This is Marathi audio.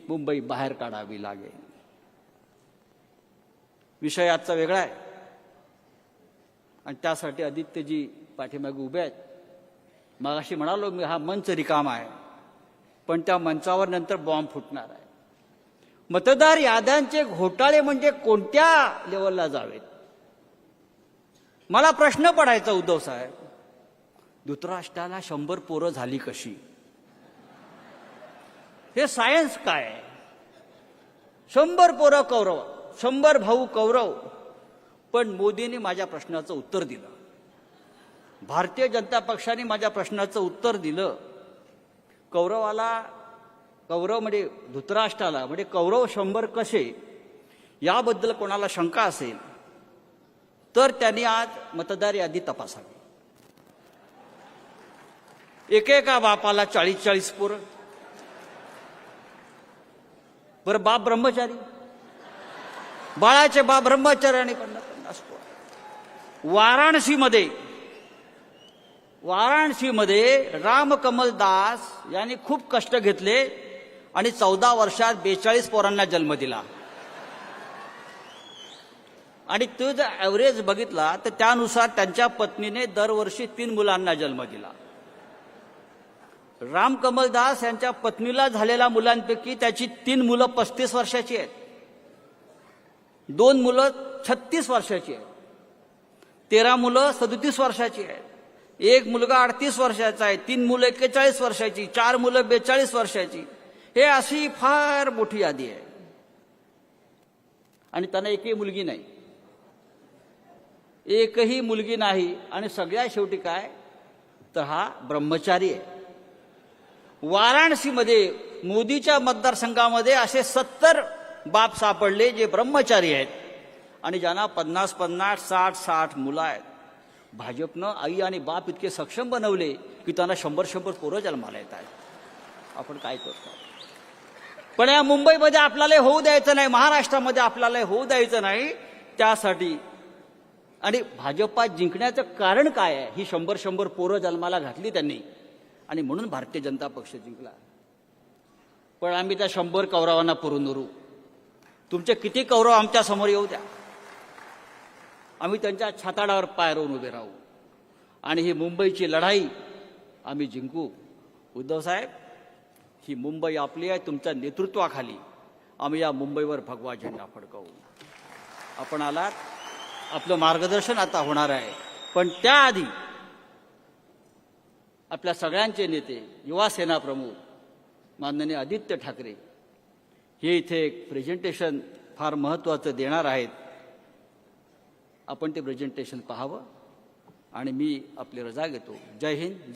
मुंबई बाहेर काढावी लागेल. विषय आजचा वेगळा आहे आणि त्यासाठी आदित्यजी पाठीमागे उभे आहेत. मगाशी म्हणालो मी हा मंच रिकामा आहे, पण त्या मंचावर नंतर बॉम्ब फुटणार आहे. मतदार याद्यांचे घोटाळे म्हणजे कोणत्या लेवलला जावेत? मला प्रश्न पडायचा उद्धव साहेब, धृतराष्ट्राला 100 पोरं झाली कशी? हे सायन्स काय? 100 पोरं कौरव, 100 भाऊ कौरव. पण मोदींनी माझ्या प्रश्नाचं उत्तर दिलं, भारतीय जनता पक्षाने माझ्या प्रश्नाचं उत्तर दिलं. कौरव म्हणजे धृतराष्ट्राला म्हणजे कौरव 100 कसे, याबद्दल कोणाला शंका असेल तर त्यांनी आज मतदार यादी तपासावी. एकेका बापाला 40-40 पोरं. बरं, बाप ब्रह्मचारी, बाळाचे बाप ब्रह्मचारी आणि 50-50 पोरं. वाराणसीमध्ये रामकमल दास यांनी खूप कष्ट घेतले आणि 14 वर्षात 42 पोरांना जन्म दिला. आणि तो जर ॲव्हरेज बघितला तर त्यानुसार त्यांच्या पत्नीने दरवर्षी 3 मुलांना जन्म दिला. रामकमल दास यांच्या पत्नीला झालेल्या मुलांपैकी त्याची 3 मुलं 35 वर्षाची आहेत, 2 मुलं 36 वर्षाची आहेत, 13 मुलं 37 वर्षाची आहेत, 1 मुलगा 38 वर्षाचा आहे, 3 मुलं 41 वर्षाची, 4 मुलं 42 वर्षाची. हे अशी फार मोठी यादी आहे. आणि त्यांना एकही मुलगी नाही, एकही मुलगी नाही. आणि सगळ्यात शेवटी काय तर हा ब्रह्मचारी आहे. वाराणसीमध्ये मोदीच्या मतदारसंघामध्ये असे 70 बाप सापडले जे ब्रह्मचारी आहेत आणि ज्यांना 50-50, 60-60 मुलं आहेत. भाजपनं आई आणि बाप इतके सक्षम बनवले की त्यांना 100-100 पोरं जन्माला येत आहेत. आपण काय करतो? पण या मुंबईमध्ये आपल्याला होऊ द्यायचं नाही, महाराष्ट्रामध्ये आपल्याला होऊ द्यायचं नाही. त्यासाठी आणि भाजपात जिंकण्याचं कारण काय आहे? ही 100-100 पोरं जन्माला घातली त्यांनी आणि म्हणून भारतीय जनता पक्ष जिंकला. पण आम्ही त्या 100 कौरवांना पुरून उरू. तुमचे किती कौरव आमच्या समोर येऊ द्या, आम्ही त्यांच्या छाताडावर पाय रोवून उभे राहू आणि ही मुंबईची लढाई आम्ही जिंकू. उद्धव साहेब, ही मुंबई आपली आहे. तुमच्या नेतृत्वाखाली आम्ही या मुंबईवर भगवा झेंडा फडकवू. आपण आलात, आपलं मार्गदर्शन आता होणार आहे. पण त्याआधी आपल्या सगळ्यांचे नेते, युवा सेना प्रमुख माननीय आदित्य ठाकरे हे इथे एक प्रेझेंटेशन फार महत्त्वाचं देणार आहेत. आपण ते प्रेझेंटेशन पाहावं आणि मी आपली रजा घेतो. जय हिंद.